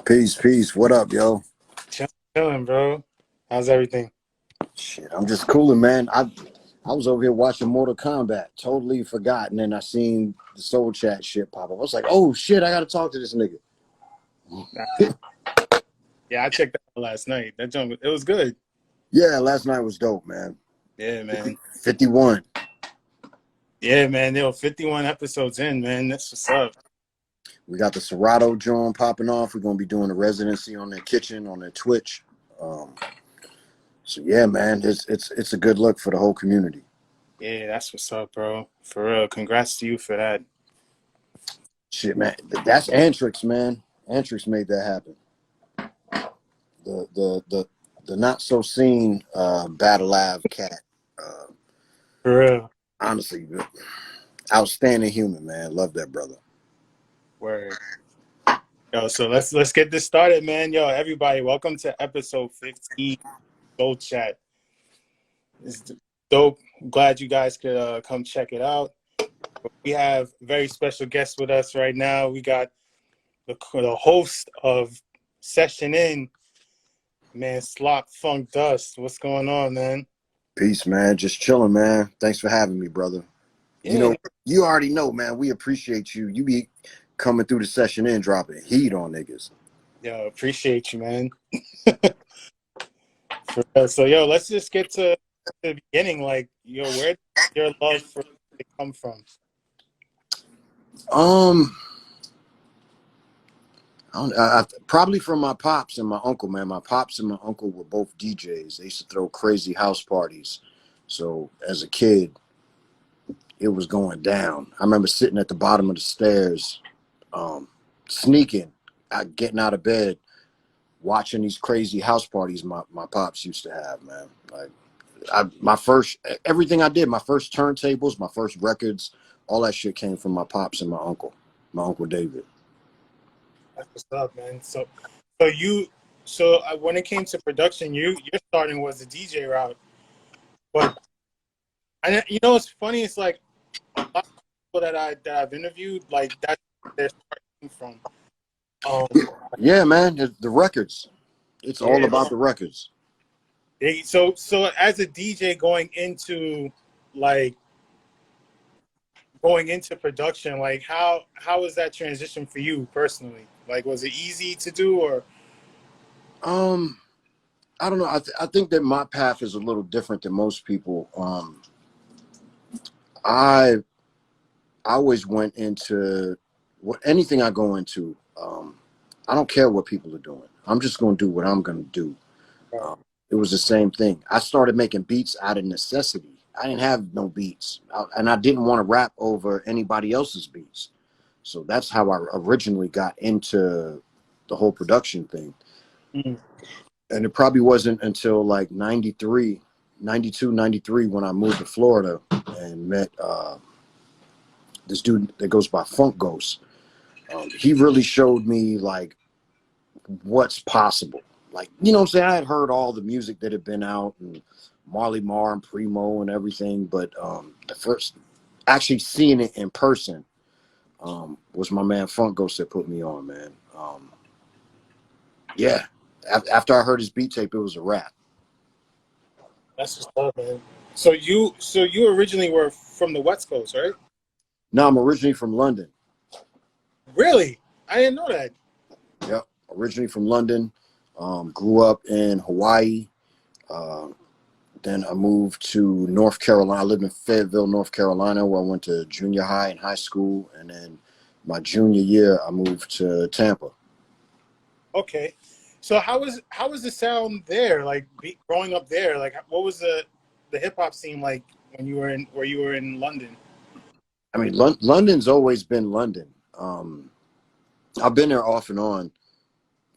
Peace, peace. What up, yo? Chilling, bro. How's everything? Shit, I'm just cooling, man. I was over here watching Mortal Kombat, totally forgot, and then I seen the Soul Chat shit pop up. I was like, oh shit, I gotta talk to this nigga. Nah, yeah, I checked that out last night. That junk, it was good. Yeah, last night was dope, man. Yeah, man. 51. Yeah, man. There were 51 episodes in, man. That's what's up. We got the Serato joint popping off. We're gonna be doing a residency on their kitchen, on their Twitch. Um, so yeah, man, it's a good look for the whole community. Yeah, that's what's up, bro. For real. Congrats to you for that. Shit, man, that's Antrix, man. Antrix made that happen. The not so seen Battle Lab cat. Uh, For real. honestly, outstanding human, man. Love that brother. Word. Yo, so let's get this started, man. Yo, everybody, welcome to episode 15, Soul Chat. It's dope. I'm glad you guys could come check it out. We have very special guests with us right now. We got the host of Session In, man, Slop FunkDust. What's going on, man? Peace, man. Just chilling, man. Thanks for having me, brother. You Yeah, know, you already know, man. We appreciate you. You be coming through the session and dropping heat on niggas. yo, appreciate you, man. So, yo, let's just get to the beginning. Like, yo, where did your love for it come from? Um, I probably from my pops and my uncle, man. My pops and my uncle were both DJs. They used to throw crazy house parties. So as a kid, it was going down. I remember sitting at the bottom of the stairs, sneaking, getting out of bed, watching these crazy house parties my pops used to have, man. Like everything I did, my first turntables, my first records, all that shit came from my pops and my uncle David. That's what's up, man. When it came to production, your starting was the DJ route, but you know what's funny? It's like a lot of people that I've interviewed, like that's where they're starting from. Yeah, man, the records. It's all Yeah. about the records. So as a DJ like going into production, like how was that transition for you personally? Like, was it easy to do or? Um, I don't know. I think that my path is a little different than most people. I always went into anything I go into. I don't care what people are doing. I'm just going to do what I'm going to do. Um, it was the same thing. I started making beats out of necessity. I didn't have no beats, and I didn't want to rap over anybody else's beats. So that's how I originally got into the whole production thing. Mm-hmm. And it probably wasn't until like 93, 92, 93 when I moved to Florida and met this dude that goes by Funk Ghost. He really showed me like what's possible. Like, you know what I'm saying? I had heard all the music that had been out and Marley Marr and Primo and everything, but the first actually seeing it in person was my man Funk Ghost that put me on, man. Yeah. After I heard his beat tape, it was a wrap. That's what's up, man. So you originally were from the West Coast, right? No, I'm originally from London. Really? I didn't know that. Yep. Originally from London. Grew up in Hawaii. Then I moved to North Carolina. I lived in Fayetteville, North Carolina, where I went to junior high and high school. And then my junior year, I moved to Tampa. Okay. So how was the sound there? Like growing up there, like what was the hip hop scene like when you were in London? I mean, London's always been London. I've been there off and on.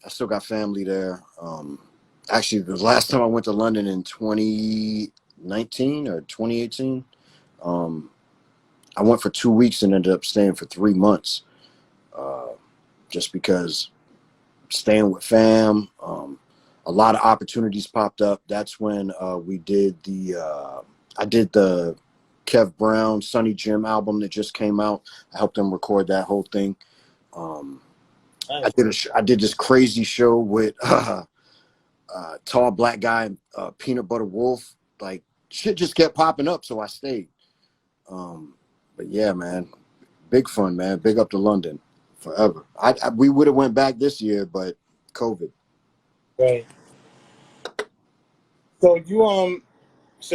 I still got family there. Actually, the last time I went to London in 2019 or 2018, I went for 2 weeks and ended up staying for 3 months, just because staying with fam. A lot of opportunities popped up. That's when we did I did the Kev Brown, Sonny Jim album that just came out. I helped them record that whole thing. Nice. I did this crazy show with tall black guy, Peanut Butter Wolf. Like shit just kept popping up, so I stayed. But yeah, man, big fun, man. Big up to London forever. We would have went back this year, but COVID. Right. So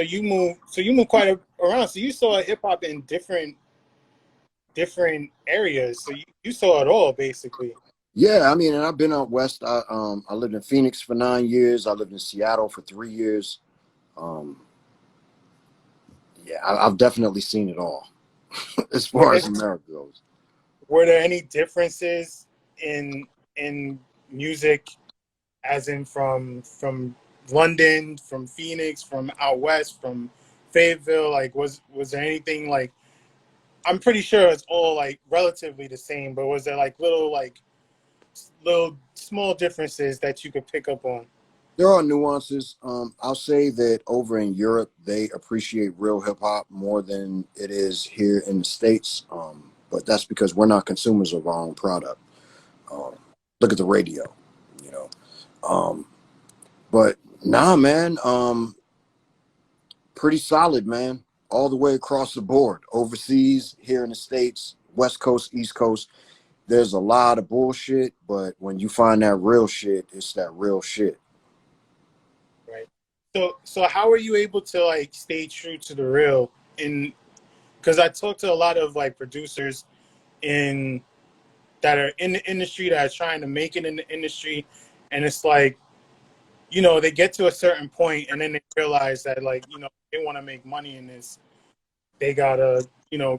you moved quite around. So you saw hip hop in different areas. So you saw it all basically. Yeah, I mean, and I've been out west. I lived in Phoenix for 9 years. I lived in Seattle for 3 years. Um, yeah, I've definitely seen it all as Were far there as America goes. were there any differences in music, as in from London, from Phoenix, from out west, from Fayetteville? Like was there anything like, I'm pretty sure it's all like relatively the same, but was there like little small differences that you could pick up on? There are nuances. I'll say that over in Europe, they appreciate real hip hop more than it is here in the States. But that's because we're not consumers of our own product. Um, Look at the radio, you know. Um, but nah, man, pretty solid, man, all the way across the board. Overseas, here in the States, West Coast, East Coast, there's a lot of bullshit. But when you find that real shit, it's that real shit. Right. So how are you able to like stay true to the real? In Because I talk to a lot of like producers in that are in the industry, that are trying to make it in the industry, and it's like, they get to a certain point and then they realize that, like, they want to make money in this, they gotta,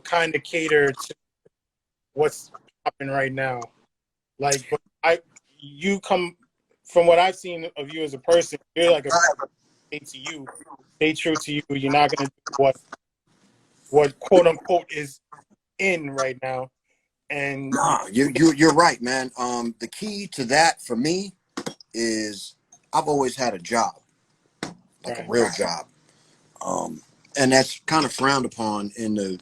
kind of cater to what's happening right now. Like, but you come from what I've seen of you as a person, you're like a stay to you, stay true to you. You're not gonna do what quote unquote is in right now, and Nah, you're right, man. The key to that for me is I've always had a job, like a right, real job, um, and that's kind of frowned upon in the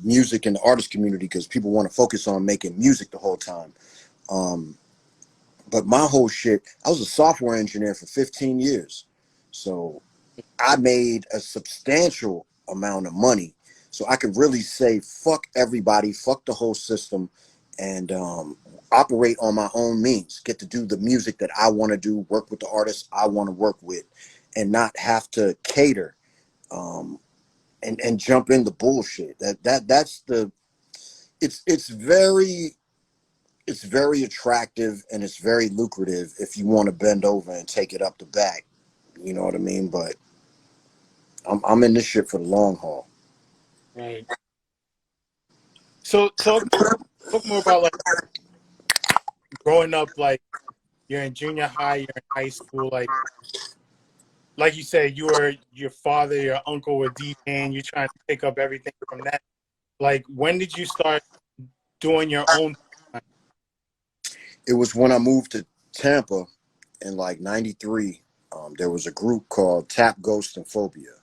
music and the artist community because people want to focus on making music the whole time. Um, but my whole shit, I was a software engineer for 15 years, so I made a substantial amount of money, so I could really say fuck everybody, fuck the whole system, and operate on my own means. Get to do the music that I want to do, work with the artists I want to work with, and not have to cater um, and jump into bullshit. That's the it's very attractive and it's very lucrative if you want to bend over and take it up the back. You know what I mean? But I'm in this shit for the long haul. right. So talk more about like growing up. Like, you're in junior high, you're in high school. Like you said, your father, your uncle were DJing. You're trying to pick up everything from that. Like, when did you start doing your own? It was when I moved to Tampa in like '93. There was a group called Tap Ghost and Phobia.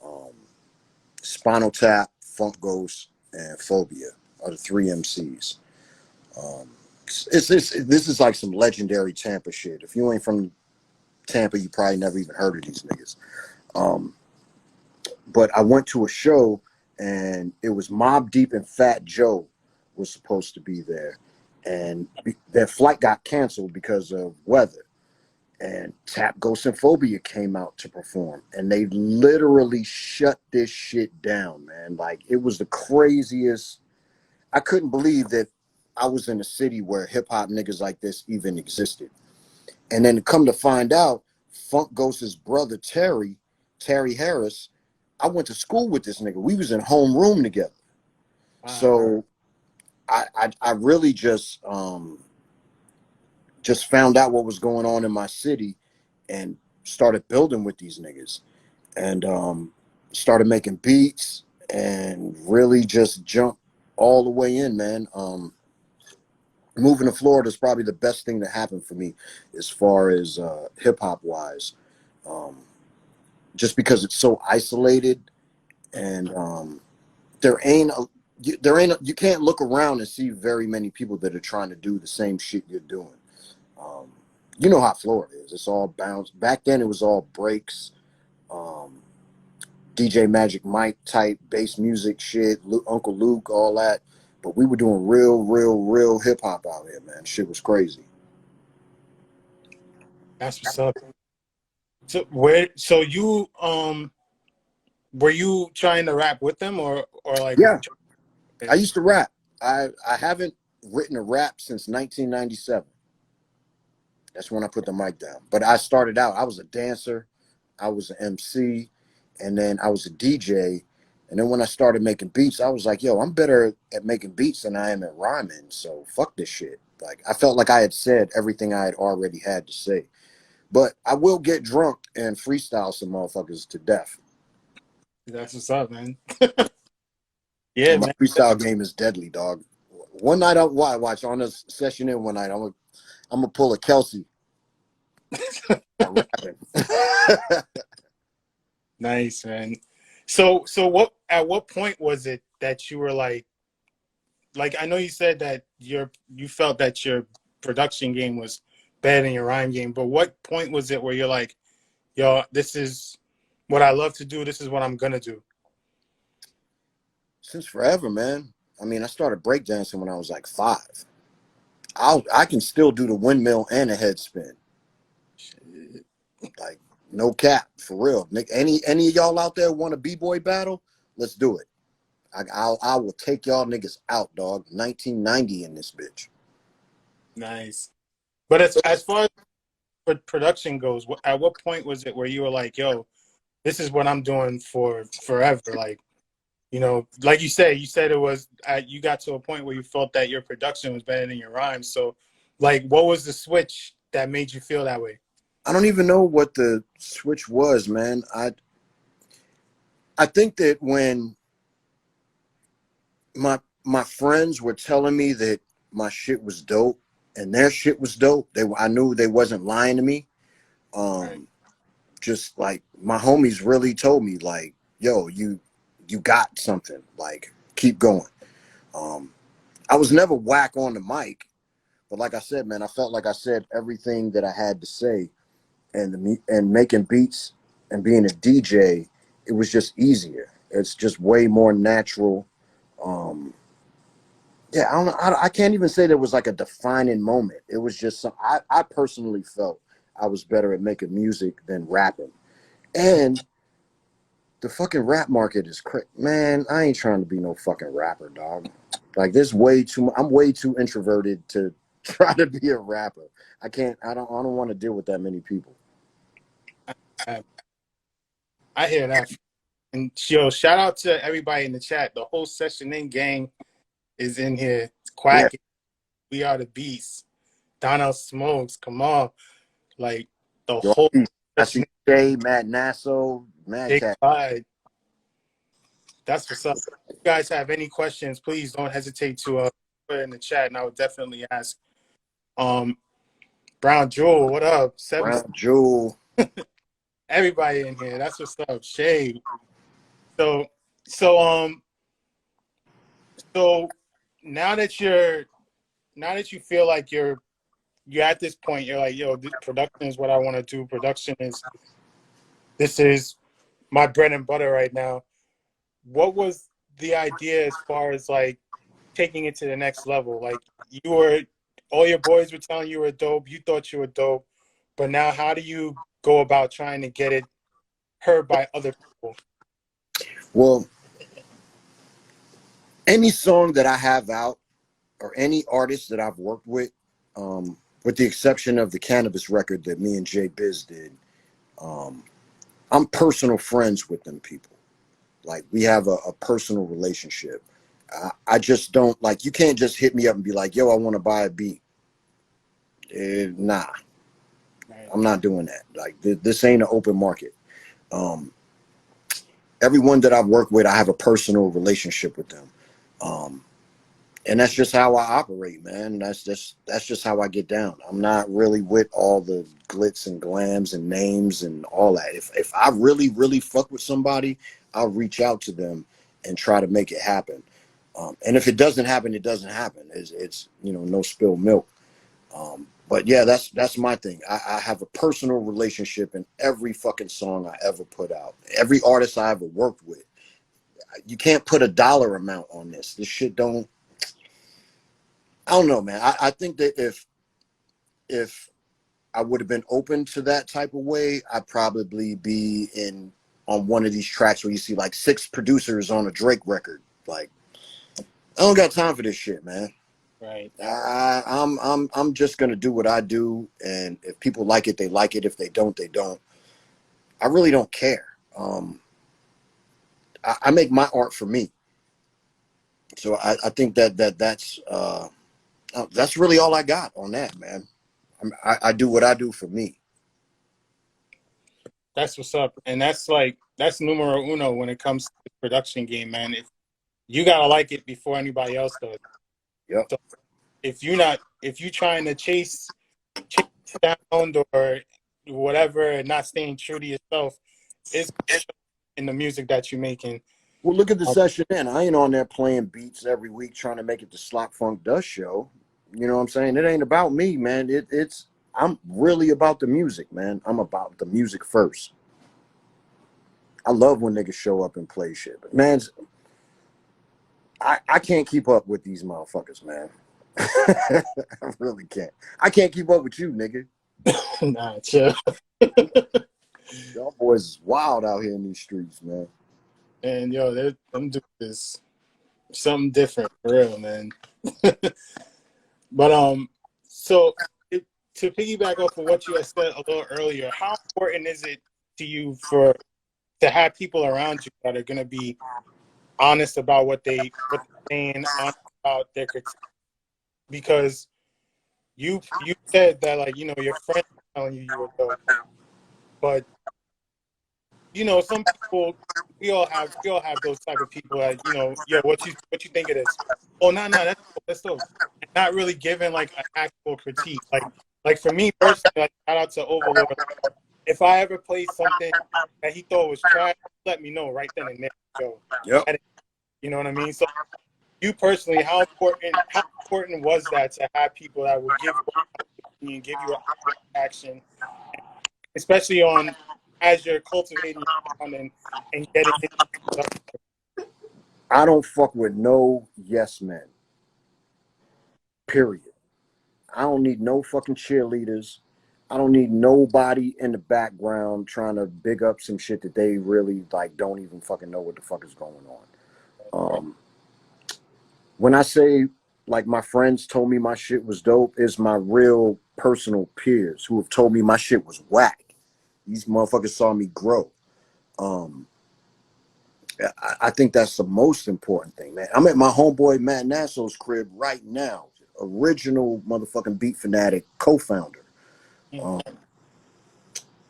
Um, Spinal Tap, Funk Ghost, and Phobia are the three MCs. Um, this is like some legendary Tampa shit. If you ain't from Tampa, you probably never even heard of these niggas. Um, but I went to a show and it was Mobb Deep and Fat Joe was supposed to be there, and their flight got canceled because of weather. And Tap Ghost and Phobia came out to perform, and they literally shut this shit down, man. Like it was the craziest. I couldn't believe that I was in a city where hip hop niggas like this even existed. And then to come to find out, Funk Ghost's brother Terry Harris, I went to school with this nigga. We was in homeroom together. Wow. So I really just found out what was going on in my city and started building with these niggas and started making beats and really just jumped all the way in, man. Moving to Florida is probably the best thing that happened for me as far as hip hop wise. Um, just because it's so isolated and there ain't you can't look around and see very many people that are trying to do the same shit you're doing. Um, you know how Florida is. It's all bounce. Back then, it was all breaks, um, DJ Magic Mike type bass music shit, Uncle Luke, all that. But we were doing real hip hop out here, man. Shit was crazy. That's what's up. So you were you trying to rap with them or like were you Yeah, I used to rap. I haven't written a rap since 1997. That's when I put the mic down. But I started out, I was a dancer, I was an MC, and then I was a DJ. And then when I started making beats, I was like, yo, I'm better at making beats than I am at rhyming. So fuck this shit. Like, I felt like I had said everything I had already had to say. But I will get drunk and freestyle some motherfuckers to death. That's what's up, man. Yeah, And my man. freestyle game is deadly, dog. One night I watch on this session in one night, I'm gonna pull a Kelsey. Nice, man. So what at what point was it that you were like I know you said that you felt that your production game was better than your rhyme game, but what point was it where you're like, yo, this is what I love to do, this is what I'm gonna do? Since forever, man. I mean, I started breakdancing when I was like 5. I can still do the windmill and a head spin. Like, no cap, for real. Nick, any of y'all out there want a b-boy battle? Let's do it. I will take y'all niggas out, dog. 1990 in this bitch. Nice. But as far as production goes, at what point was it where you were like, yo, this is what I'm doing for forever? Like, you know, like you said it was you got to a point where you felt that your production was better than your rhymes. So, like, what was the switch that made you feel that way? I don't even know what the switch was, man. I think that when my friends were telling me that my shit was dope and their shit was dope, I knew they wasn't lying to me. Right. Just like my homies really told me, like, yo, you got something. Like, keep going. Um, I was never whack on the mic, but like I said, man, I felt like I said everything that I had to say, and making beats and being a DJ, it was just easier. It's just way more natural. Um, yeah, I don't know. I can't even say there was like a defining moment. It was just I personally felt I was better at making music than rapping. And the fucking rap market is crazy. Man, I ain't trying to be no fucking rapper, dog. Like, there's way too. I'm way too introverted to try to be a rapper. I can't. I don't want to deal with that many people. I, I hear that. And yo, shout out to everybody in the chat. The whole Session In gang is in here. It's Yeah, quacking. We are the beasts. Donnell Smokes. Come on. Like the yo, whole I see Session Jay, Matt Nasso, Mad In Cat. gang. That's what's up. If you guys have any questions, please don't hesitate to put it in the chat, and I would definitely ask. Um, Brown Jewel, what up? Brown Jewel. Everybody in here. That's what's up. Shade. So, so um, so now that you feel like you're at this point, you're like, yo, this production is what I want to do. This is my bread and butter right now. What was the idea as far as like taking it to the next level? Like, all your boys were telling you were dope. You thought you were dope, but now how do you go about trying to get it heard by other people? Well, any song that I have out or any artist that I've worked with the exception of the cannabis record that me and Jay Biz did, um, I'm personal friends with them people. Like, we have a personal relationship. I just don't, like, you can't just hit me up and be like, yo, I want to buy a beat. Nah, Right. I'm not doing that. Like, this ain't an open market. Um, Everyone that I've worked with, I have a personal relationship with them. Um, and that's just how I operate, man. That's just how I get down. I'm not really with all the glitz and glams and names and all that. If I really fuck with somebody, I'll reach out to them and try to make it happen. And if it doesn't happen, it doesn't happen. It's no spilled milk. But yeah, that's my thing. I have a personal relationship in every fucking song I ever put out. Every artist I ever worked with. You can't put a dollar amount on this. This shit don't. I don't know, man. I think that if I would have been open to that type of way, I'd probably be on one of these tracks where you see like 6 producers on a Drake record. Like, I don't got time for this shit, man. Right. I'm just gonna do what I do, and if people like it, they like it. If they don't, they don't. I really don't care. I make my art for me, so I think that's really all I got on that, man. I do what I do for me. That's what's up, and that's numero uno when it comes to the production game, man. If you gotta like it before anybody else does. Yep. So if you trying to chase sound or whatever and not staying true to yourself, it's in the music that you're making. Well, look at the session in. I ain't on there playing beats every week trying to make it the Slop FunkDust show. You know what I'm saying? It ain't about me, man. I'm really about the music, man. I'm about the music first. I love when niggas show up and play shit. But man, I can't keep up with these motherfuckers, man. I really can't. I can't keep up with you, nigga. Nah, chill. Y'all boys is wild out here in these streets, man. And yo, them dudes is something different for real, man. But so to piggyback off of what you had said a little earlier, how important is it to you to have people around you that are gonna be honest about what they're saying, honest about their critique? Because you said that, like, your friends are telling you were dope, but some people, we all have those type of people that, yo, what you think of this? Oh, no, that's dope. And not really giving like an actual critique. Like for me personally, like, shout out to Overlord. If I ever played something that he thought was trash, let me know right then and there. So, yep. You know what I mean? So, you personally, how important was that to have people that would give you and give you action, especially as you're cultivating and getting into. I don't fuck with no yes men. Period. I don't need no fucking cheerleaders. I don't need nobody in the background trying to big up some shit that they really like don't even fucking know what the fuck is going on. When I say like my friends told me my shit was dope, it's my real personal peers who have told me my shit was whack. These motherfuckers saw me grow. I think that's the most important thing, man. I'm at my homeboy Matt Nasso's crib right now. Original motherfucking Beat Fanatic co-founder.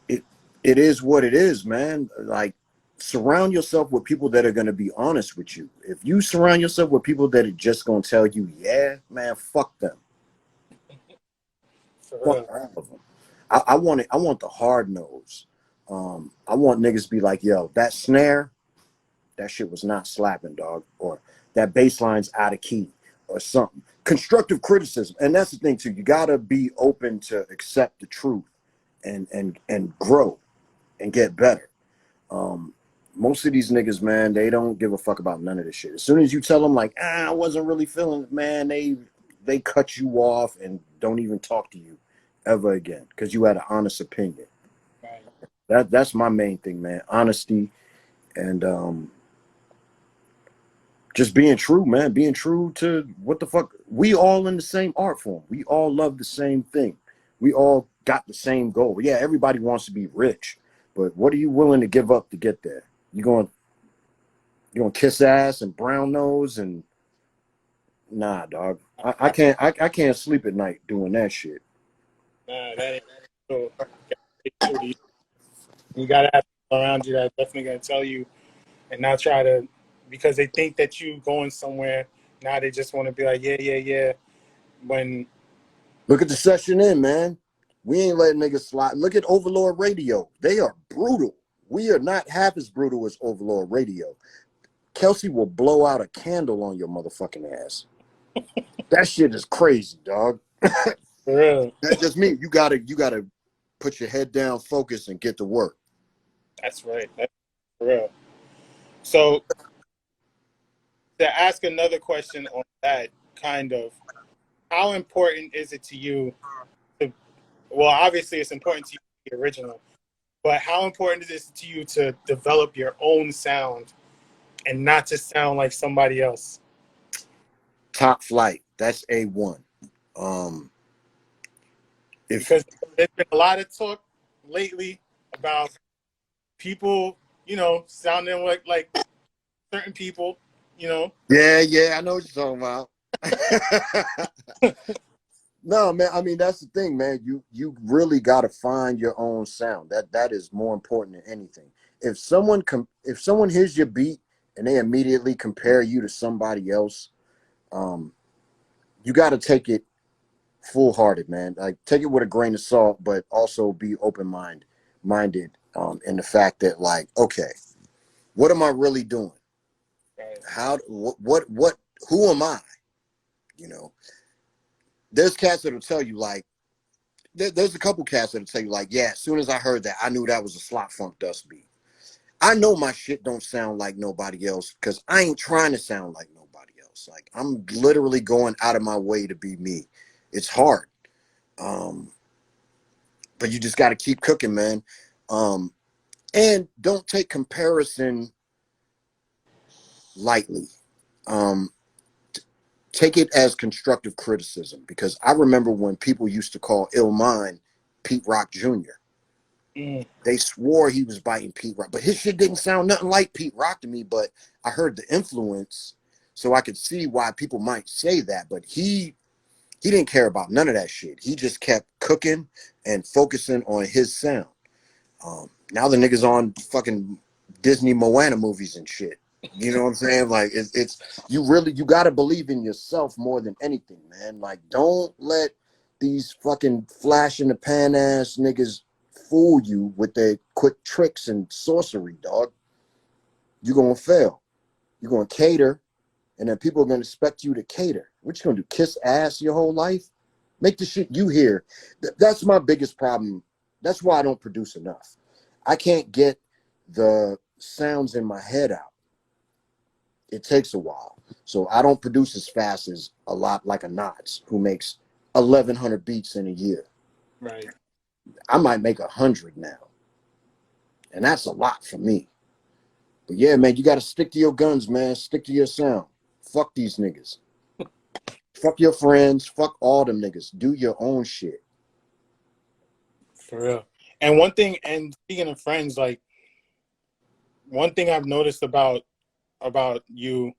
It is what it is, man. Like, surround yourself with people that are going to be honest with you. If you surround yourself with people that are just going to tell you, yeah, man, fuck them. Fuck all of them. I want the hard nose. I want niggas to be like, yo, that snare, that shit was not slapping, dog. Or that bass line's out of key or something. Constructive criticism. And that's the thing, too. You got to be open to accept the truth and grow and get better. Most of these niggas, man, they don't give a fuck about none of this shit. As soon as you tell them, like, I wasn't really feeling it, man, they cut you off and don't even talk to you ever again because you had an honest opinion. Right. That's my main thing, man. Honesty and just being true, man. Being true to what the fuck. We all in the same art form. We all love the same thing. We all got the same goal. Yeah, everybody wants to be rich, but what are you willing to give up to get there? You gonna kiss ass and brown nose and nah, dog. I can't sleep at night doing that shit. Nah, that ain't so. You gotta have people around you that are definitely gonna tell you and not try to, because they think that you going somewhere. Now they just want to be like, yeah. When look at the session in, man. We ain't letting niggas slide. Look at Overlord Radio. They are brutal. We are not half as brutal as Overlord Radio. Kelsey will blow out a candle on your motherfucking ass. That shit is crazy, dog. For real. That's just me. You gotta put your head down, focus, and get to work. That's right. That's for real. So to ask another question on that, kind of, how important is it to you to? Well, obviously, it's important to you to be original, but how important is it to you to develop your own sound and not to sound like somebody else? Top flight. That's A1. If Because there's been a lot of talk lately about people, sounding like certain people, you know. yeah, I know what you're talking about. No, man. I mean, that's the thing, man. You really got to find your own sound. That is more important than anything. If someone hears your beat and they immediately compare you to somebody else, you got to take it full hearted, man. Like take it with a grain of salt, but also be minded in the fact that like, okay, what am I really doing? Right. How what who am I? You know, there's cats that'll tell you like there's a couple cats that'll tell you like, yeah, as soon as I heard that, I knew that was a Slop FunkDust beat. I know my shit don't sound like nobody else because I ain't trying to sound like nobody else. Like I'm literally going out of my way to be me. It's hard. Um, but you just got to keep cooking, man. And don't take comparison lightly. Um, take it as constructive criticism because I remember when people used to call Ill Mind Pete Rock Jr. Mm, They swore he was biting Pete Rock, but his shit didn't sound nothing like Pete Rock to me. But I heard the influence, so I could see why people might say that. But he didn't care about none of that shit. He just kept cooking and focusing on his sound. Now the niggas on fucking Disney Moana movies and shit. You know what I'm saying? Like it's you got to believe in yourself more than anything, man. Like don't let these fucking flash in the pan ass niggas fool you with their quick tricks and sorcery, dog. You're gonna fail. You're gonna cater, and then people are gonna expect you to cater. What you gonna do? Kiss ass your whole life? Make the shit you hear. That's my biggest problem. That's why I don't produce enough. I can't get the sounds in my head out. It takes a while. So I don't produce as fast as a lot like a Knots who makes 1,100 beats in a year. right. I might make 100 now. And that's a lot for me. But yeah, man, you got to stick to your guns, man. Stick to your sound. Fuck these niggas. Fuck your friends. Fuck all them niggas. Do your own shit. For real. And one thing, and speaking of friends, like one thing I've noticed about you,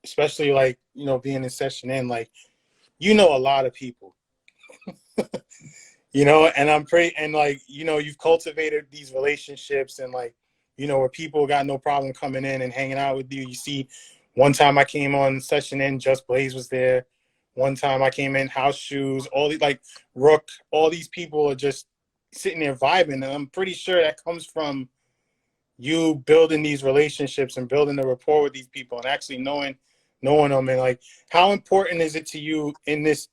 especially like, being in Session In, like, a lot of people, and I'm pretty, and like, you've cultivated these relationships and like, where people got no problem coming in and hanging out with you. You see, one time I came on Session In, Just Blaze was there. One time I came in, House Shoes, all these like Rook, all these people are just sitting there vibing. And I'm pretty sure that comes from you building these relationships and building the rapport with these people and actually knowing them. And like, how important is it to you in this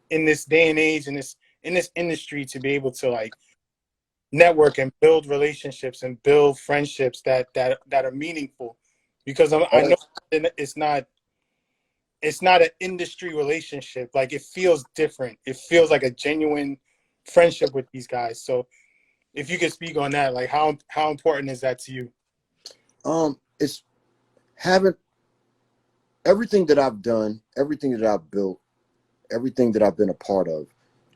day and age, in this industry, to be able to like network and build relationships and build friendships that are meaningful? Because I know it's not an industry relationship. Like it feels different. It feels like a genuine friendship with these guys. So if you could speak on that, like how important is that to you? It's having everything that I've done, everything that I've built, everything that I've been a part of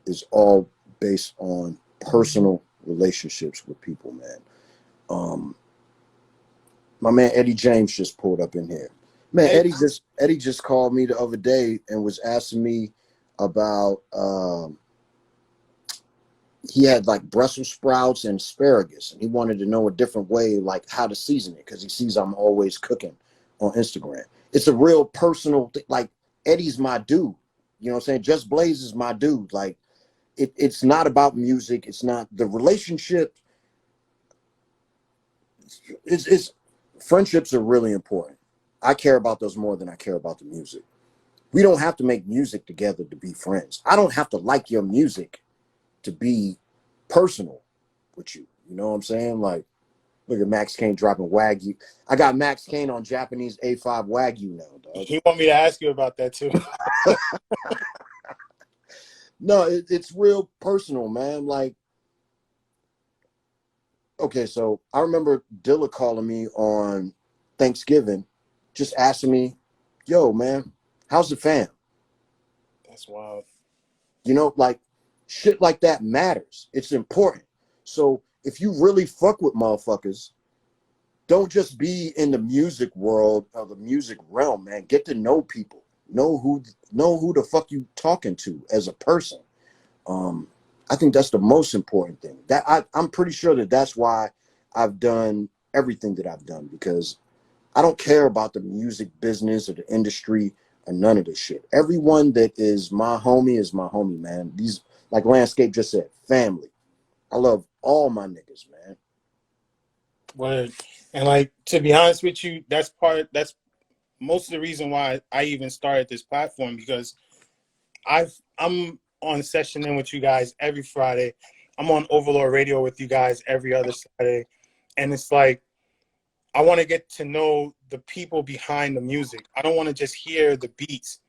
is all based on personal relationships with people, man. Um, my man Eddie James just pulled up in here. Man, Hey, Eddie just called me the other day and was asking me about he had like Brussels sprouts and asparagus, and he wanted to know a different way, like how to season it, because he sees I'm always cooking on Instagram. It's a real personal thing. Like Eddie's my dude. You know what I'm saying? Just Blaze is my dude. Like it's not about music. It's not the relationship. It's friendships are really important. I care about those more than I care about the music. We don't have to make music together to be friends. I don't have to like your music to be personal with you. You know what I'm saying? Like, look at Max Kane dropping Wagyu. I got Max Kane on Japanese A5 Wagyu now, dog. He want me to ask you about that too. No, it's real personal, man. Like, okay, so I remember Dilla calling me on Thanksgiving, just asking me, yo, man, how's the fam? That's wild. You know, like shit like that matters. It's important. So if you really fuck with motherfuckers, don't just be in the music world or the music realm, man. Get to know people. Know who the fuck you talking to as a person. Um, I think that's the most important thing. That I'm pretty sure that's why I've done everything that I've done, because I don't care about the music business or the industry or none of this shit. Everyone that is my homie, man. These, like Landscape just said, family. I love all my niggas, man. Word. And like, to be honest with you, that's most of the reason why I even started this platform, because I'm on Session In with you guys every Friday. I'm on Overlord Radio with you guys every other Saturday. And it's like, I want to get to know the people behind the music. I don't want to just hear the beats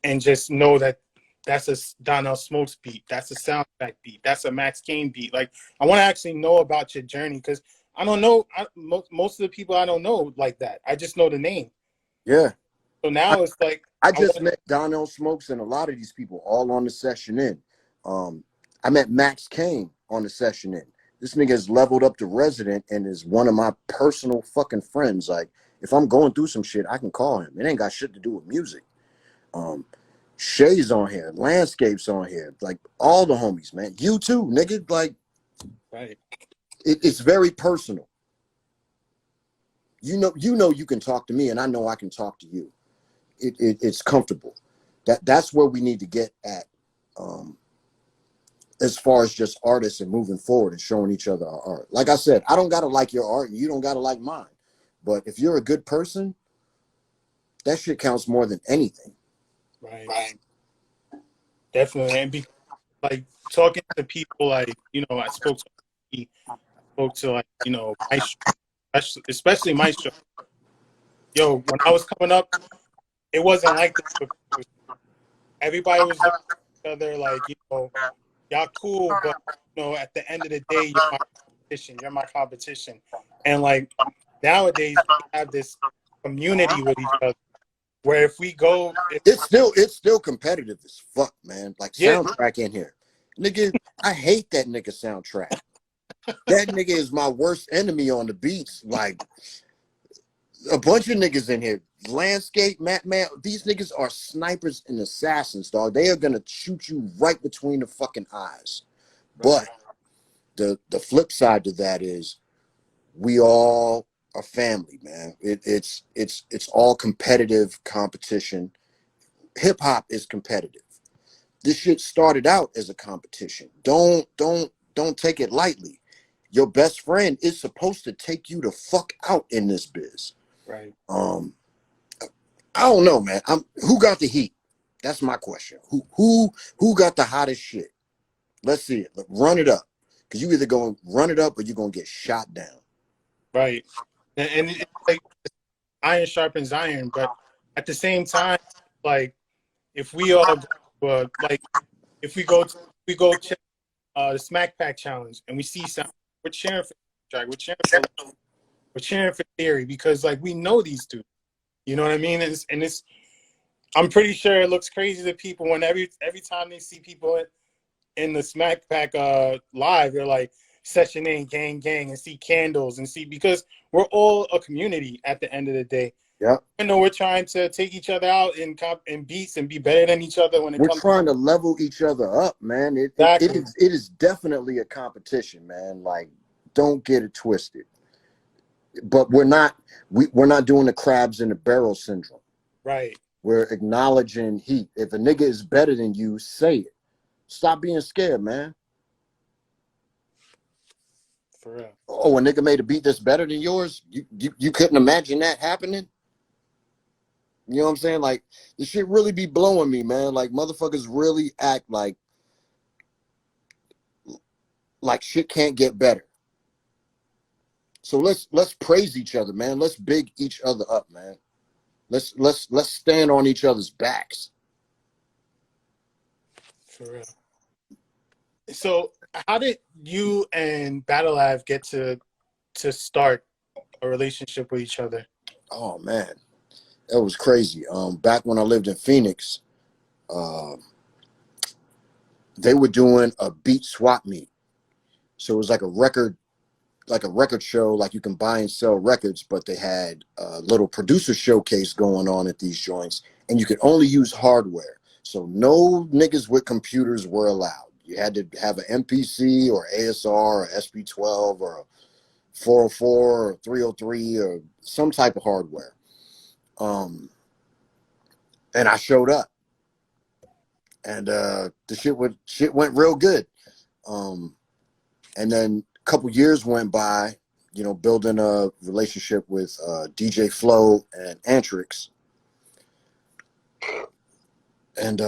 and just know that that's a Donnell Smokes beat, that's a Soundtrack beat, that's a Max Kane beat. Like, I want to actually know about your journey, because I don't know. Most of the people I don't know like that. I just know the name. Yeah. So now it's like, I just met Donnell Smokes and a lot of these people all on the Session In. I met Max Kane on the Session In. This nigga has leveled up to resident and is one of my personal fucking friends. Like, if I'm going through some shit, I can call him. It ain't got shit to do with music. Shay's on here, Landscape's on here, like all the homies, man. You too, nigga. Like, right. it's very personal. You can talk to me, and I know I can talk to you. It's comfortable. That's where we need to get at, as far as just artists and moving forward and showing each other our art. Like I said, I don't gotta like your art, and you don't gotta like mine. But if you're a good person, that shit counts more than anything. Right. Definitely. And like, talking to people, like, I spoke to like, Maestro, especially Maestro. Yo, when I was coming up, it wasn't like this. Everybody was looking at each other like, y'all cool, but at the end of the day, you're my competition. You're my competition. And like, nowadays, we have this community with each other, where if we go, It's still competitive as fuck, man. Like, yeah, Soundtrack in here, nigga. I hate that nigga Soundtrack. That nigga is my worst enemy on the beats. Like, a bunch of niggas in here. Landscape, Matt, man, these niggas are snipers and assassins, dog. They are gonna shoot you right between the fucking eyes. But the flip side to that is we all are family, man. It's all competitive competition. Hip hop is competitive. This shit started out as a competition. Don't take it lightly. Your best friend is supposed to take you the fuck out in this biz. right. I don't know, man. Who got the heat? That's my question. Who got the hottest shit? Let's see it. Run it up. Because you either gonna run it up or you're gonna get shot down. Right. And it's like, iron sharpens iron, but at the same time, like, if we all go, like, if we go check the Smack Pack challenge and we see something, we're cheering for track, we're cheering for Theory, because like, we know these two. You know what I mean? And it's I'm pretty sure it looks crazy to people when every time they see people in the Smack Pack live, they're like, Session In, gang, gang, and see candles and see, because we're all a community at the end of the day. Yeah. I know we're trying to take each other out in beats and be better than each other when it We're comes. trying to level each other up, man. Exactly. It is definitely a competition, man. Like, don't get it twisted. But we're not doing the crabs in the barrel syndrome. Right. We're acknowledging heat. If a nigga is better than you, say it. Stop being scared, man. For real. Oh, a nigga made a beat that's better than yours. You couldn't imagine that happening. You know what I'm saying? Like, this shit really be blowing me, man. Like, motherfuckers really act like shit can't get better. So let's praise each other, man. Let's big each other up, man. Let's stand on each other's backs. For real. So, how did you and Battle Lab get to start a relationship with each other? Oh man, that was crazy. Back when I lived in Phoenix, uh, they were doing a beat swap meet. So it was like a record show, like you can buy and sell records, but they had a little producer showcase going on at these joints, and you could only use hardware. So no niggas with computers were allowed. You had to have an MPC or ASR or SP12 or a 404 or 303 or some type of hardware. And I showed up, and the shit went real good. And then a couple years went by, you know, building a relationship with DJ Flow and Antrix. And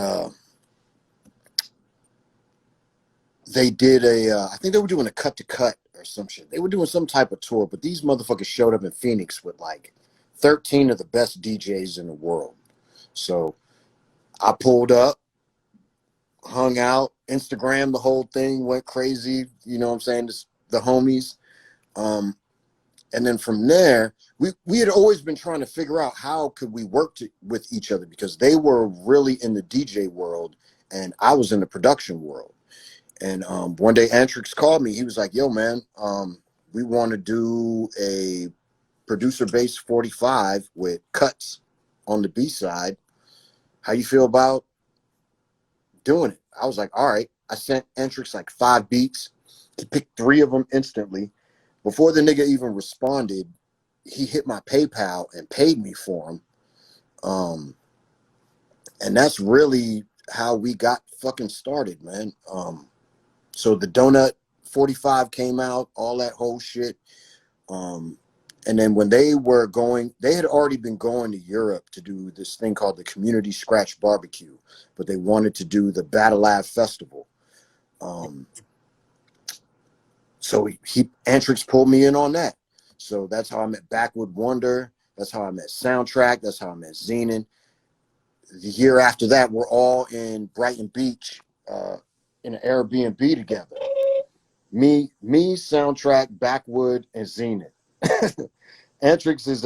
they did I think they were doing a cut to cut or some shit. They were doing some type of tour, but these motherfuckers showed up in Phoenix with like 13 of the best DJs in the world. So I pulled up, hung out, Instagram the whole thing, went crazy. You know what I'm saying? Just the homies. Um, and then from there, we had always been trying to figure out how could we work with each other, because they were really in the DJ world and I was in the production world. And one day Antrix called me. He was like, yo, man, we want to do a producer-based 45 with cuts on the B side. How you feel about doing it? I was like, all right. I sent Antrix like 5 beats. He picked 3 of them instantly. Before the nigga even responded, he hit my PayPal and paid me for them. And that's really how we got fucking started, man. So the Donut 45 came out, all that whole shit. And then when they were going, they had already been going to Europe to do this thing called the Community Scratch Barbecue, but they wanted to do the Battle Lab Festival. So Antrix pulled me in on that. So that's how I met Backwood Wonder. That's how I met Soundtrack. That's how I met Zenon. The year after that, we're all in Brighton Beach in an Airbnb together. Me, Soundtrack, Backwood, and Zenon. Antrix is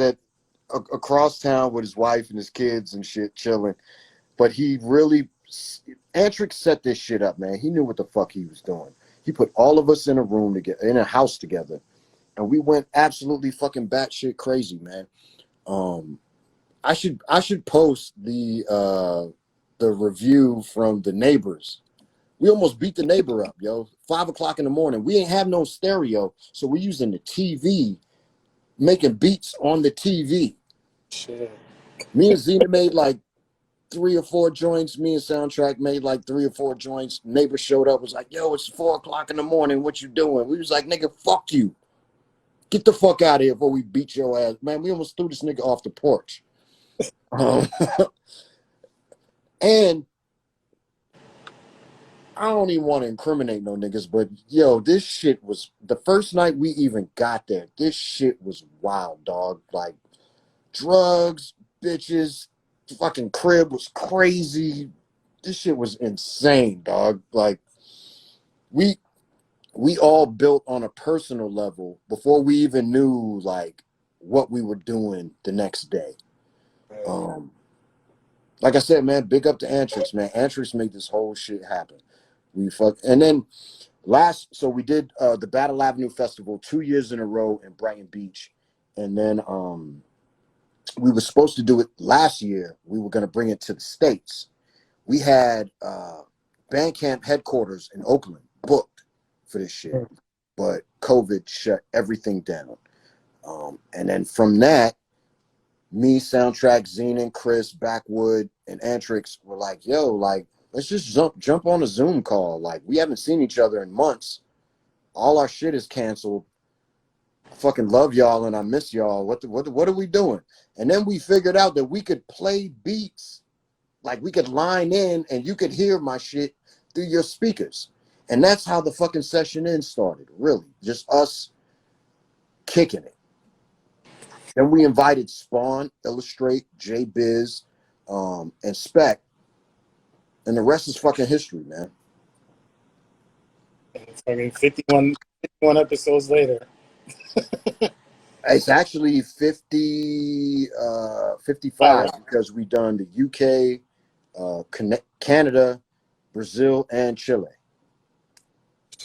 across town with his wife and his kids and shit, chilling. But Antrix set this shit up, man. He knew what the fuck he was doing. He put all of us in a room together, in a house together, and we went absolutely fucking batshit crazy, man. I should post the review from the neighbors. We almost beat the neighbor up, yo. 5 o'clock in the morning. We ain't have no stereo, so we're using the TV, making beats on the TV. Shit. Me and Zena made like 3 or 4 joints. Me and Soundtrack made like 3 or 4 joints. Neighbor showed up, was like, yo, it's 4 o'clock in the morning. What you doing? We was like, nigga, fuck you. Get the fuck out of here before we beat your ass. Man, we almost threw this nigga off the porch. And I don't even want to incriminate no niggas, but yo, this shit was the first night we even got there. This shit was wild, dog. Like drugs, bitches, fucking crib was crazy. This shit was insane, dog. Like we all built on a personal level before we even knew like what we were doing the next day. Like I said, man, big up to Antrix, man. Antrix made this whole shit happen. And then so we did the Battle Avenue Festival 2 years in a row in Brighton Beach. And then we were supposed to do it last year. We were going to bring it to the States. We had Bandcamp headquarters in Oakland booked for this shit, but COVID shut everything down. And then from that, me, Soundtrack, Zenon, Chris, Backwood, and Antrix were like, yo, like, let's just jump on a Zoom call. Like, we haven't seen each other in months. All our shit is canceled. I fucking love y'all and I miss y'all. What are we doing? And then we figured out that we could play beats, like we could line in and you could hear my shit through your speakers. And that's how the fucking session in started, really. Just us kicking it. Then we invited Spawn, Illustrate, J Biz, and Spec, and the rest is fucking history, man. And it's fucking 51 episodes later. It's actually 55 because we done the UK, Canada, Brazil, and Chile.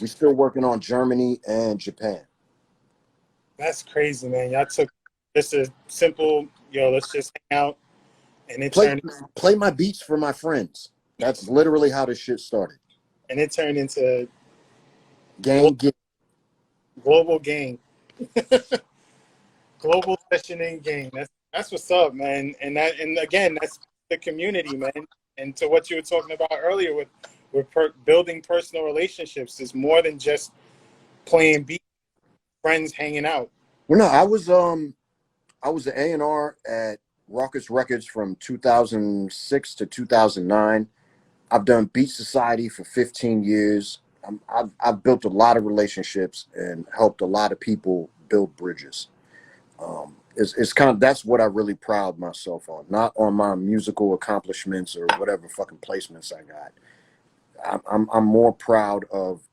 We still working on Germany and Japan. That's crazy, man. Y'all took just a simple, let's just hang out, and it Play my beats for my friends. That's literally how this shit started. And it turned into global gang, global sessioning gang. That's what's up, man. And again, that's the community, man. And to what you were talking about earlier with building personal relationships is more than just playing beats, friends hanging out. Well, no, I was an A&R at Raucous Records from 2006 to 2009. I've done Beat Society for 15 years. I've built a lot of relationships and helped a lot of people build bridges. It's kind of, that's what I really proud myself on, not on my musical accomplishments or whatever fucking placements I got. I'm more proud of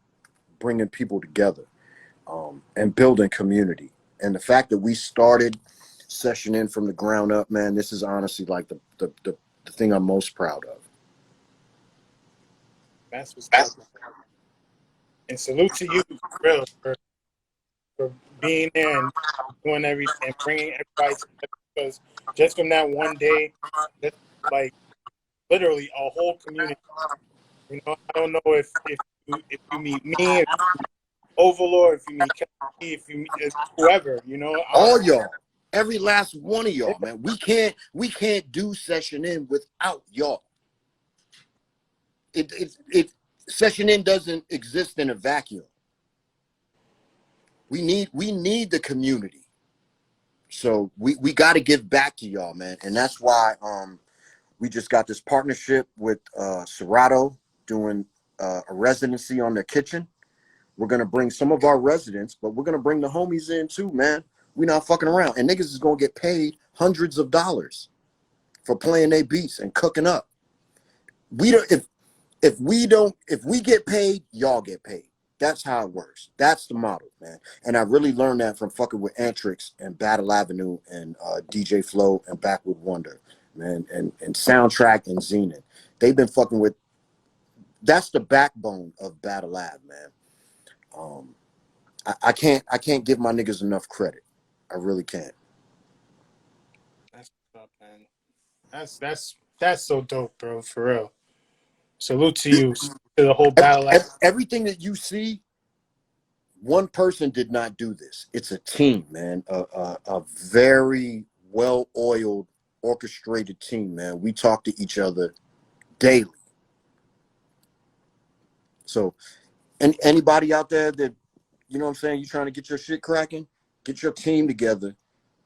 bringing people together and building community. And the fact that we started Session In from the ground up, man, this is honestly like the thing I'm most proud of. That's what's up. And salute to you, real, for being there and doing everything and bringing everybody together. Because just from that one day, just like literally a whole community. I don't know if you meet me, if you meet Overlord, if you meet Kelly, if you meet whoever, all y'all, every last one of y'all, man. We can't do Session In without y'all. It Session In doesn't exist in a vacuum. We need the community. So we got to give back to y'all, man. And that's why we just got this partnership with Serato doing a residency on their kitchen. We're gonna bring some of our residents, but we're gonna bring the homies in too, man. We not fucking around. And niggas is gonna get paid hundreds of dollars for playing their beats and cooking up. We don't if we get paid, y'all get paid. That's how it works. That's the model, man. And I really learned that from fucking with Antrix and Battle Avenue and DJ Flow and Backwood Wonder, man, and Soundtrack and Zenith. They've been fucking with. That's the backbone of Battle Ave, man. I can't give my niggas enough credit. I really can't. That's what's up, man. That's so dope, bro. For real. Salute to you, to the whole Battle Ave. Everything that you see, one person did not do this. It's a team, man. A very well-oiled, orchestrated team, man. We talk to each other daily. So, anybody out there that, you know what I'm saying, you trying to get your shit cracking, get your team together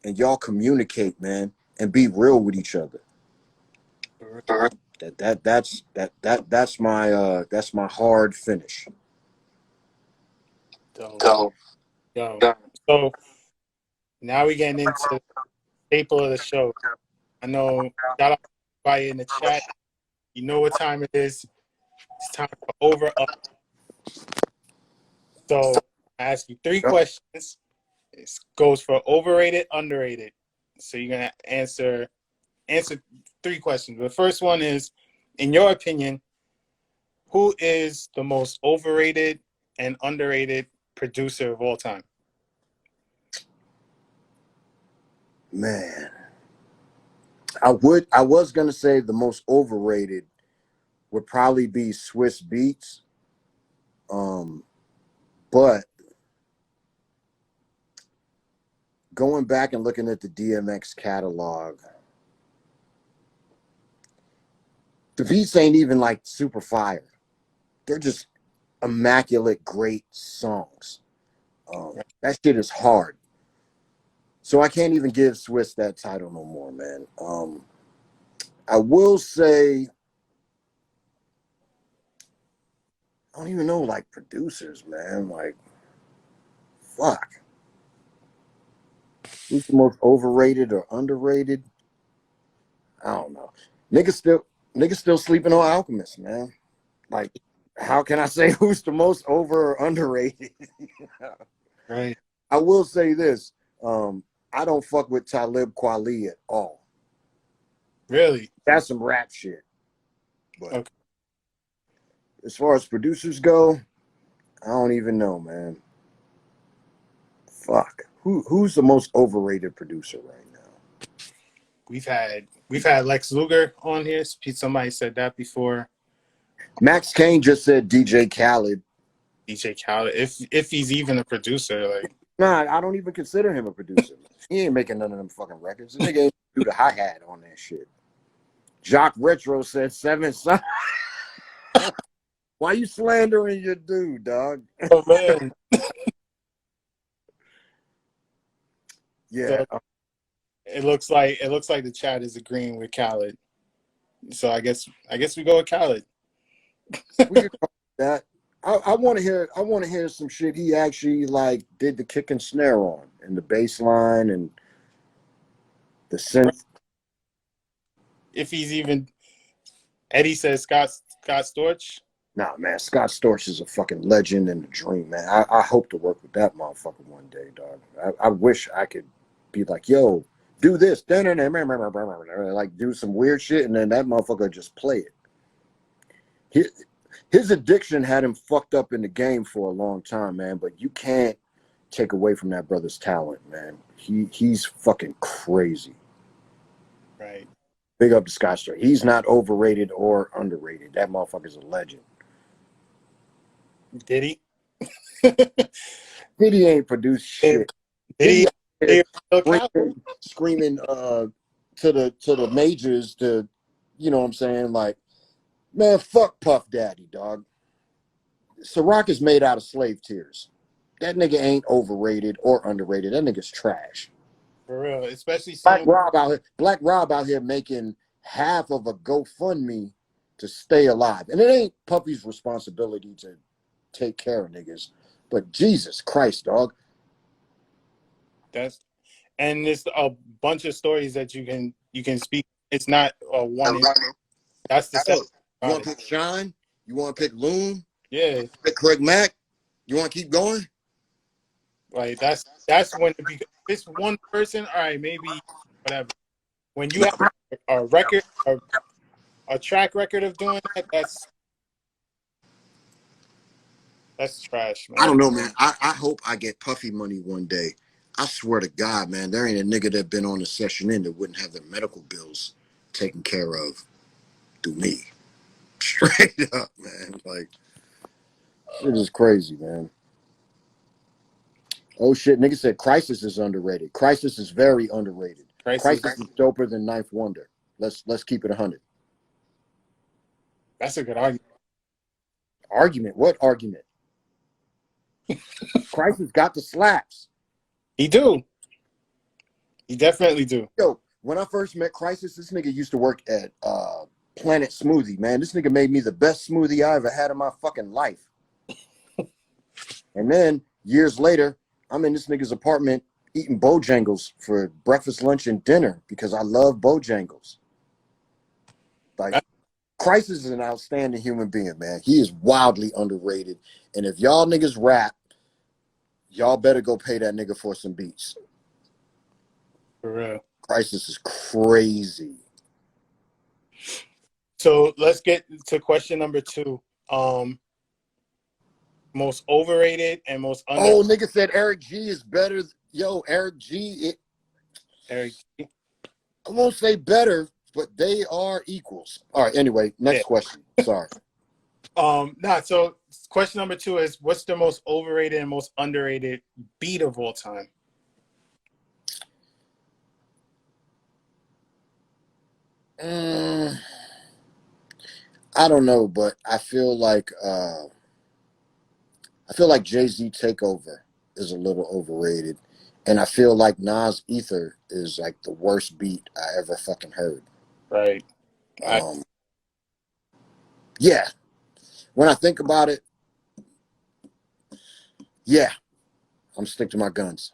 and y'all communicate, man, and be real with each other. That's my hard finish. Yo. So now we're getting into the staple of the show. I know, shout out to everybody in the chat. You know what time it is. It's time for Over Up. So I ask you 3 questions. It goes for overrated, underrated. So you're gonna answer 3 questions. The first one is, in your opinion, who is the most overrated and underrated producer of all time? Man, I was gonna say the most overrated would probably be Swiss Beats. But going back and looking at the DMX catalog, the beats ain't even like super fire. They're just immaculate, great songs. That shit is hard. So I can't even give Swiss that title no more, man. I will say, I don't even know, like, producers, man. Like, fuck. Who's the most overrated or underrated? I don't know. Niggas still sleeping on Alchemist, man. Like, how can I say who's the most over or underrated? Right. I will say this. I don't fuck with Talib Kweli at all. Really? That's some rap shit. But Okay. as far as producers go, I don't even know, man. Fuck. Who's the most overrated producer right now? We've had Lex Luger on here. Somebody said that before. Max Kane just said DJ Khaled. DJ Khaled, if he's even a producer, like. Nah, I don't even consider him a producer. He ain't making none of them fucking records. This nigga ain't do the hi-hat on that shit. Jock Retro said 7 Son. Why you slandering your dude, dog? Oh man. Yeah. So it looks like the chat is agreeing with Khaled. So I guess we go with Khaled. We could call that. I want to hear some shit he actually like did the kick and snare on and the bass line and the synth. If he's even. Eddie says Scott Storch. Nah, man, Scott Storch is a fucking legend and a dream, man. I hope to work with that motherfucker one day, dog. I wish I could be like, yo, do this, like do some weird shit, and then that motherfucker just play it. His addiction had him fucked up in the game for a long time, man. But you can't take away from that brother's talent, man. He's fucking crazy. Right. Big up to Scott Storch. He's not overrated or underrated. That motherfucker's a legend. Did he? Diddy ain't produced shit. Did he? Screaming to the majors to, you know what I'm saying? Like, man, fuck Puff Daddy, dog. Ciroc is made out of slave tears. That nigga ain't overrated or underrated. That nigga's trash. For real, especially Black Rob out here making half of a GoFundMe to stay alive. And it ain't Puffy's responsibility to take care of niggas. But Jesus Christ, dog. And there's a bunch of stories that you can speak. It's not one. That's the set. You want to pick Shine? You want to pick Loon? Yeah. Pick Craig Mack? You want to keep going? Like that's when it's one person. All right, maybe whatever. When you have a record, a track record of doing that, that's trash, man. I don't know, man. I hope I get Puffy money one day. I swear to God, man, there ain't a nigga that been on the session in that wouldn't have their medical bills taken care of through me. Straight up, man. Like, shit is crazy, man. Oh shit, nigga said Crisis is underrated. Crisis is very underrated. Crisis is doper than Ninth Wonder. Let's keep it 100. That's a good argument. Argument? What argument? Crisis got the slaps. He do. He definitely do. Yo, when I first met Crisis, this nigga used to work at Planet Smoothie, man. This nigga made me the best smoothie I ever had in my fucking life. And then years later, I'm in this nigga's apartment eating Bojangles for breakfast, lunch, and dinner because I love Bojangles. Like, Crisis is an outstanding human being, man. He is wildly underrated. And if y'all niggas rap, y'all better go pay that nigga for some beats. For real. Crisis is crazy. So let's get to question number 2. Most overrated and most Oh, nigga said Eric G is better. Yo, Eric G. Eric G. I won't say better, but they are equals. All right. Anyway, next question. Sorry. So question number 2 is, what's the most overrated and most underrated beat of all time? I don't know, but I feel like Jay-Z Takeover is a little overrated. And I feel like Nas Ether is like the worst beat I ever fucking heard. Right. I, Um, yeah, when I think about it, yeah, I'm stick to my guns.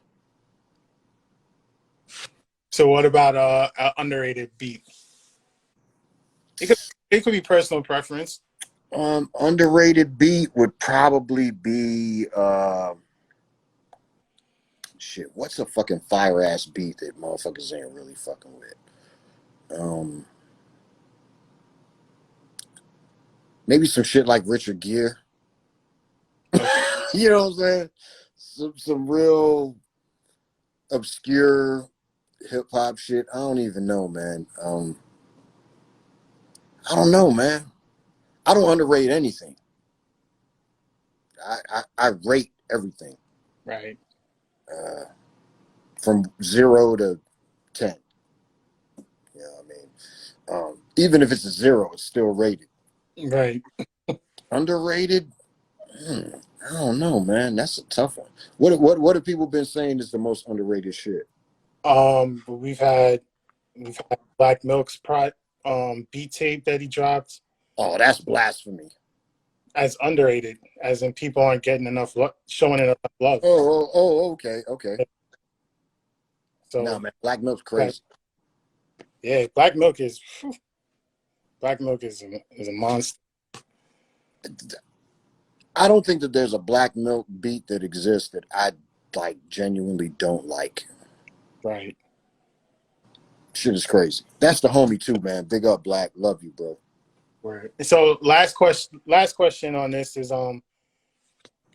so what about an underrated beat? It could it could be personal preference. Underrated beat would probably be shit. What's a fucking fire ass beat that motherfuckers ain't really fucking with? Um, Maybe some shit like Richard Gere. Okay. You know what I'm saying? Some real obscure hip hop shit. I don't even know, man. I don't know, man. I don't underrate anything. I rate everything Right. uh, from 0 to 10. You know what I mean? Even if it's a 0, it's still rated. Right. Underrated? Hmm, I don't know, man. That's a tough one. What have people been saying is the most underrated shit? But we've had Black Milk's beat tape that he dropped Oh, that's blasphemy. as underrated, as in people aren't getting showing it enough love. Okay, okay. Nah, So man, Black Milk's that, crazy. yeah, Black Milk is a monster. I don't think that there's a Black Milk beat that exists that I like genuinely don't like. Right. Shit is crazy. That's the homie too, man. Big up, Black. Love you, bro. Right. So last question on this is all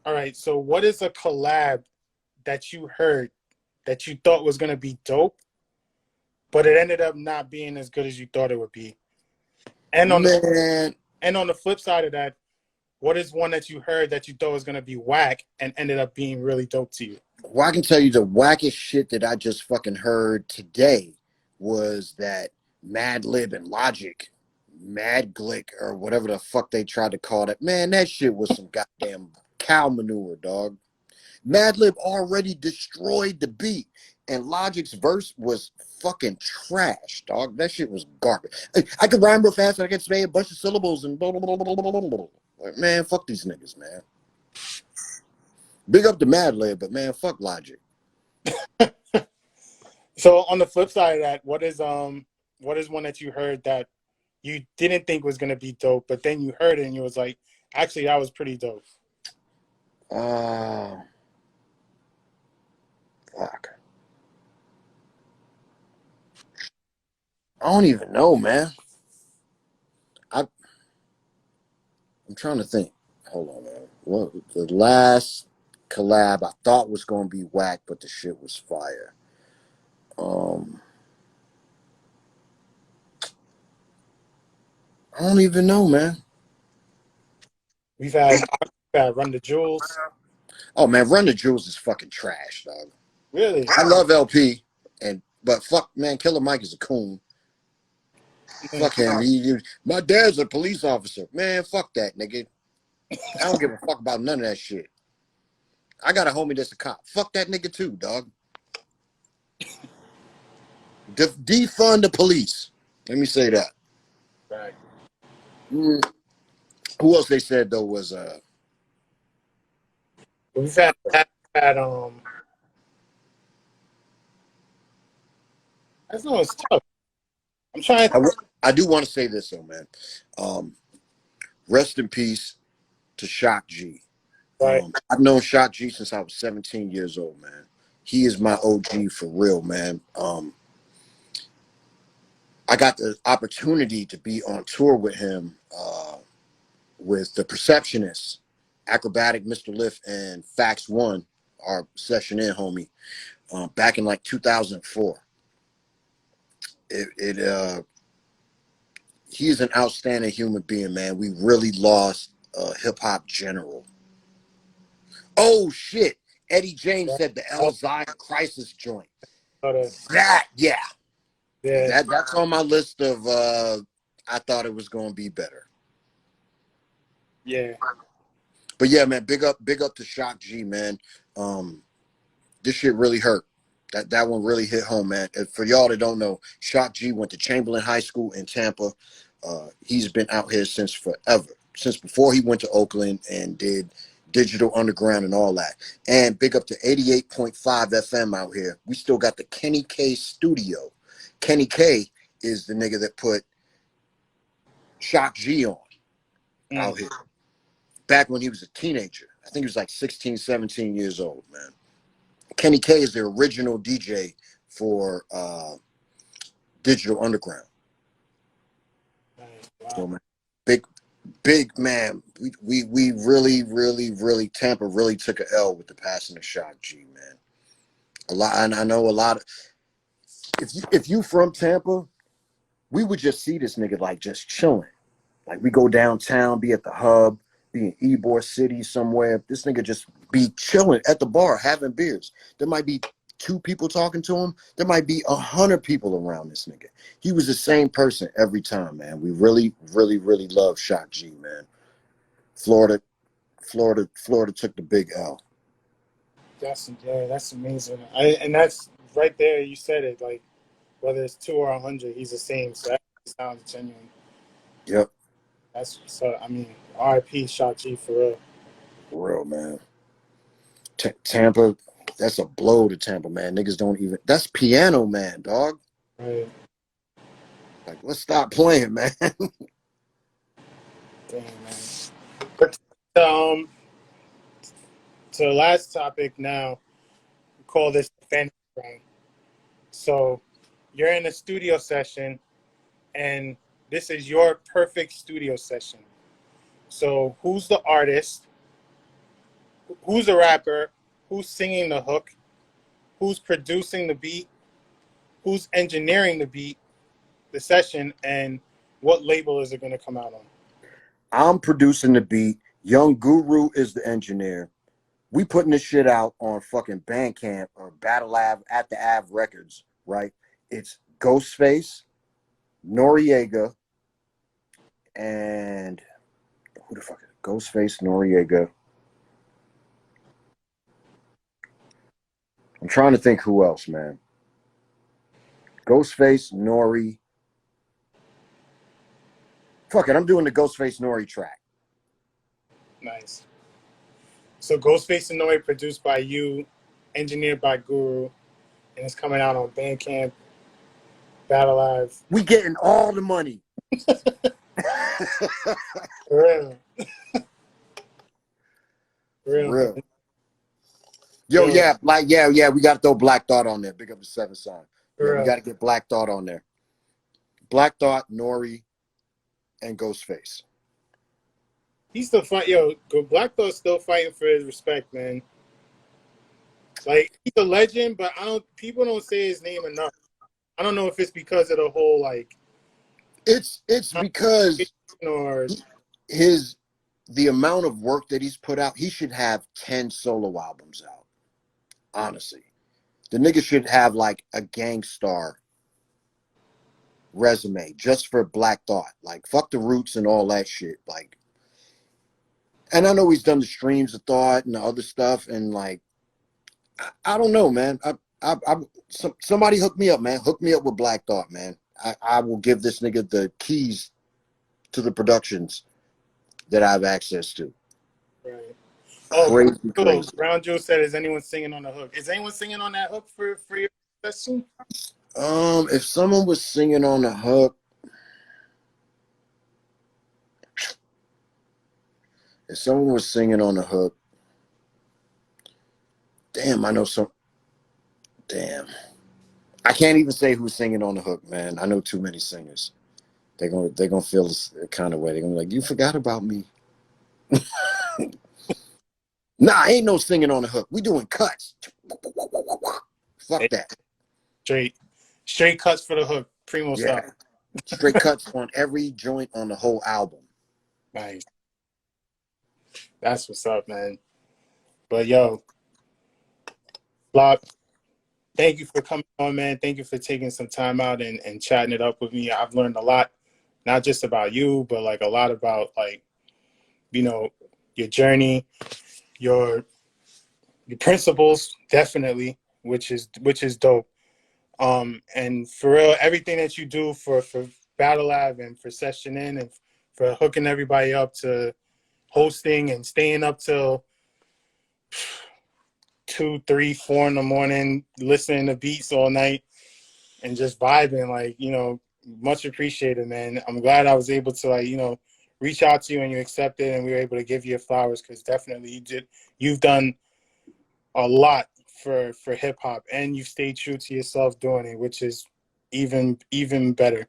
right, so what is a collab that you heard that you thought was gonna be dope, but it ended up not being as good as you thought it would be? And on the Man, and on the flip side of that, what is one that you heard that you thought was gonna be whack and ended up being really dope to you? well, I can tell you the wackest shit that I just fucking heard today was that Mad Lib and Logic, Mad Glick, or whatever the fuck they tried to call it. Man, that shit was some goddamn cow manure, dog. Madlib already destroyed the beat, and Logic's verse was fucking trash, dog. That shit was garbage. I could rhyme real fast, and I could say a bunch of syllables and blah, blah, blah, blah, blah, blah, blah. Like, man, fuck these niggas, man. Big up to Madlib, but man, fuck Logic. So on the flip side of that, what is one that you heard that you didn't think was gonna be dope, but then you heard it and you was like, actually that was pretty dope. Uh, Fuck. I don't even know, man. I'm trying to think. Hold on, man. What the last collab I thought was gonna be whack, but the shit was fire. Um, I don't even know, man. We've had Run the Jewels. Oh man, Run the Jewels is fucking trash, dog. Really? I love LP, but fuck, man, Killer Mike is a coon. Mm. Fuck him. My dad's a police officer. Man, fuck that nigga. I don't give a fuck about none of that shit. I got a homie that's a cop. Fuck that nigga too, dog. Defund the police. Let me say that. Right. Mm. Who else they said though was We've had that's no, it's tough. I'm trying. I do want to say this though, man. Um, Rest in peace to Shock G. Right. I've known Shock G since I was 17 years old, man. He is my OG for real, man. I got the opportunity to be on tour with him with the Perceptionists, Acrobatic, Mr. Lift, and Fax One, our session in homie, back in like 2004. He's an outstanding human being, man. We really lost hip hop general. Oh shit! Eddie James said the El Zion Crisis joint. Yeah, Yeah. that's on my list of. I thought it was going to be better. Yeah. But yeah, man, big up to Shock G, man. This shit really hurt. That one really hit home, man. And for y'all that don't know, Shock G went to Chamberlain High School in Tampa. He's been out here since forever, since before he went to Oakland and did Digital Underground and all that. And big up to 88.5 FM out here. We still got the Kenny K studio. Kenny K is the nigga that put Shock G on out here back when he was a teenager. I think he was like 16, 17 years old, man. Kenny K is the original DJ for Digital Underground. Wow. So, man, big man. We really Tampa really took a L with the passing of Shock G, man. A lot, and I know a lot of if you from Tampa, we would just see this nigga like just chilling. Like we go downtown, be at the hub, be in Ybor City somewhere. This nigga just be chilling at the bar, having beers. There might be 2 people talking to him. There might be 100 people around this nigga. He was the same person every time, man. We really love Shock G, man. Florida took the big L. That's amazing. And that's right there. You said it. Like whether it's 2 or 100, he's the same. So that sounds genuine. Yep. That's so. I mean, R.I.P. Shock G for real. For real, man. Tampa, that's a blow to Tampa, man. Niggas don't even. That's Piano Man, dog. Right. Like, let's stop playing, man. Damn, man. But to the last topic now, we call this fantasy round. So you're in a studio session, and this is your perfect studio session. So who's the artist? Who's the rapper? Who's singing the hook? Who's producing the beat? Who's engineering the beat, the session, and what label is it going to come out on? I'm producing the beat. Young Guru is the engineer. We putting this shit out on fucking Bandcamp or Battle Ave at the Ave Records, right? It's Ghostface, Noriega, and who the fuck is it? Ghostface, Noriega. I'm trying to think who else, man. Ghostface, Nori. Fuck it, I'm doing the Ghostface Nori track. Nice. So Ghostface and Nori produced by you, engineered by Guru, and it's coming out on Bandcamp, Battle Live. We getting all the money. For real. Real. Yo, yeah, we got to throw Black Thought on there. Big up the 7 song. Yeah, we got to get Black Thought on there. Black Thought, Nori, and Ghostface. He's still fighting. Yo, Black Thought's still fighting for his respect, man. Like, he's a legend, but people don't say his name enough. I don't know if it's because of the whole, like... It's because or the amount of work that he's put out, he should have 10 solo albums out. Honestly. The nigga should have, like, a Gangstar resume just for Black Thought. Like, fuck the Roots and all that shit. Like, and I know he's done the Streams of Thought and the other stuff, and, like, I don't know, man. Somebody hook me up, man. Hook me up with Black Thought, man. I will give this nigga the keys to the productions that I have access to. Right. Crazy. Brown Joe said, "Is anyone singing on the hook? Is anyone singing on that hook for your session?" If someone was singing on the hook, damn, I know some. Damn, I can't even say who's singing on the hook, man. I know too many singers. They're gonna feel this kind of way. They're gonna be like, you forgot about me. Nah, ain't no singing on the hook. We doing cuts. Fuck that. Straight cuts for the hook. Primo style. Straight cuts on every joint on the whole album. Nice. That's what's up, man. But yo, Slop, thank you for coming on, man. Thank you for taking some time out and chatting it up with me. I've learned a lot, not just about you, but like a lot about like, your journey, your principles, definitely, which is dope. And for real, everything that you do for Battle Lab and for Session In and for hooking everybody up to hosting and staying up till 2, 3, 4 in the morning, listening to beats all night and just vibing, like, much appreciated, man. I'm glad I was able to, like, reach out to you and you accepted and we were able to give you flowers, because definitely you've done a lot for hip hop, and you've stayed true to yourself doing it, which is even better.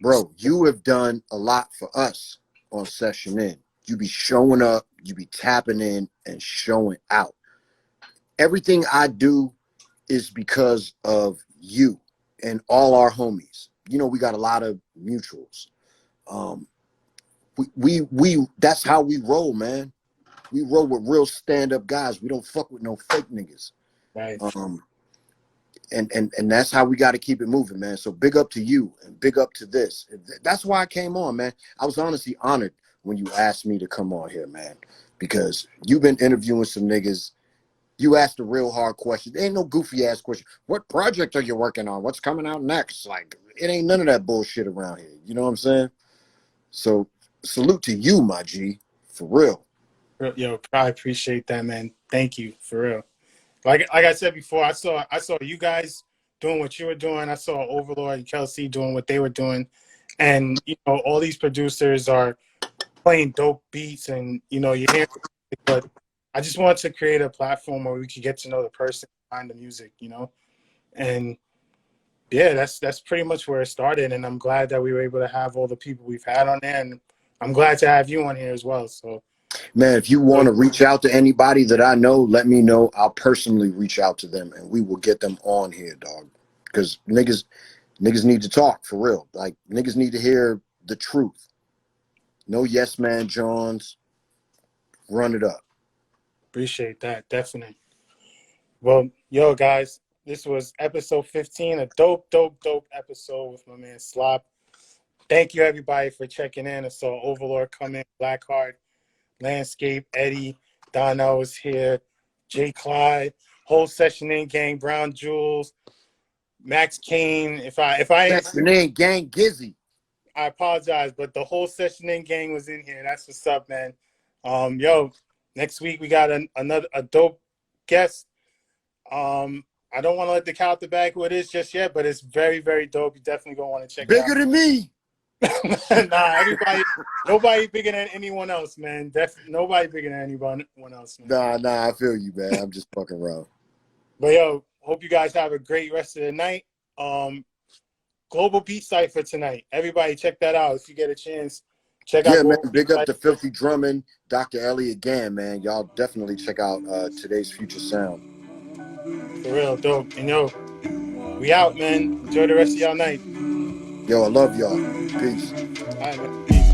Bro, you have done a lot for us on Session In. You be showing up, you be tapping in and showing out. Everything I do is because of you and all our homies. We got a lot of mutuals. We that's how we roll, man. We roll with real stand-up guys. We don't fuck with no fake niggas. Right. And that's how we got to keep it moving, man. So big up to you and big up to this. That's why I came on, man. I was honestly honored when you asked me to come on here, man, because you've been interviewing some niggas. You asked a real hard question. There ain't no goofy ass question. What project are you working on? What's coming out next? Like, it ain't none of that bullshit around here. You know what I'm saying? So salute to you, my G, for real. Yo, I appreciate that, man. Thank you, for real. Like I said before, I saw you guys doing what you were doing. I saw Overlord and Kelsey doing what they were doing, and all these producers are playing dope beats, and you're hearing it, but I just wanted to create a platform where we could get to know the person behind the music, and yeah, that's pretty much where it started, and I'm glad that we were able to have all the people we've had on there, and I'm glad to have you on here as well. So, Man, if you want to reach out to anybody that I know, let me know. I'll personally reach out to them and we will get them on here, dog. Because niggas need to talk for real. Like, niggas need to hear the truth. No yes man Johns. Run it up. appreciate that, definitely. Well, yo, guys, this was episode 15, a dope episode with my man Slop. Thank you, everybody, for checking in. I saw Overlord come in, Blackheart, Landscape, Eddie, Donnell was here, Jay Clyde, whole Session In gang, Brown Jules, Max Kane. If I That's your name, Gang Gizzy. I apologize, but the whole Session In gang was in here. That's what's up, man. Yo, next week we got a dope guest. I don't want to let the cat out the bag who it is just yet, but it's very, very dope. You definitely gonna want to check it out. Bigger than me. Nah, nobody bigger than anyone else, man. Definitely nobody bigger than anyone else, man. Nah, I feel you, man. I'm just fucking around. But yo, hope you guys have a great rest of the night. Global Beat Cypher tonight. Everybody check that out if you get a chance. Check out Man. Global Big Beat up to Cypher. Filthy Drummond, Dr. Elliot Gann, man. Y'all definitely check out today's Future Sound. For real, dope. And yo, we out, man. Enjoy the rest of y'all night. Yo, I love y'all. Peace. All right, man. Peace.